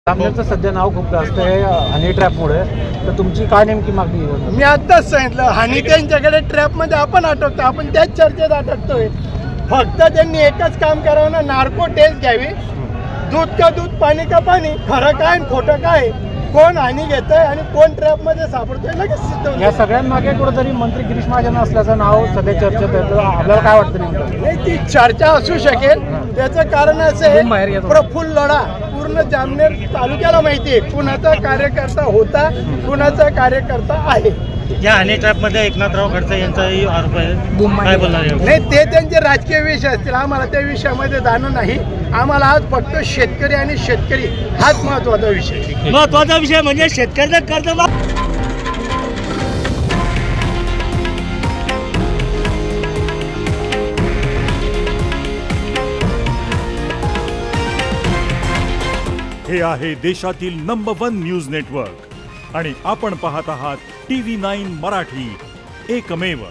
जामनेरचं सध्या नाव खूप जास्त आहे हनी ट्रॅपमुळे, तर तुमची काय नेमकी मागणी आहे? मी आत्ताच सांगितलं, हनी त्यांच्याकडे ट्रॅपमध्ये आपण अटकतो, आपण त्याच चर्चेत अटकतोय. फक्त त्यांनी एकच काम करावं ना, नार्को टेस्ट घ्यावी. दूध का दूध, पाणी का पाणी, खरं काय खोटं काय, कोण हानी घेतंय आणि कोण ट्रॅपमध्ये सापडतोय लगेच सिद्ध होतं. या सगळ्यांमागे कुठेतरी मंत्री गिरीश महाजन असल्याचं नाव सध्या चर्चेत आहे, तर आपल्याला काय वाटतं नेमकं? नाही, ती चर्चा असू शकेल. त्याचं कारण असं आहे, प्रफुल्ल लढा पूर्ण जामनेर तालुक्याला माहिती आहे कुणाचा कार्यकर्ता होता, कुणाचा कार्यकर्ता आहे. या हनी ट्रॅपमध्ये एकनाथराव खडसे यांचाही आरोप आहे, काय बोलणार? नाही, ते त्यांचे राजकीय विषय असतील, आम्हाला त्या विषयामध्ये जाणं नाही. आम्हाला आज फक्त शेतकरी आणि शेतकरी हाच महत्वाचा विषय. महत्वाचा विषय म्हणजे शेतकऱ्याचं कर्जमाफी. हे आहे देशातील नंबर 1 न्यूज नेटवर्क आणि आपण पाहत आहात TV9 मराठी, एकमेव.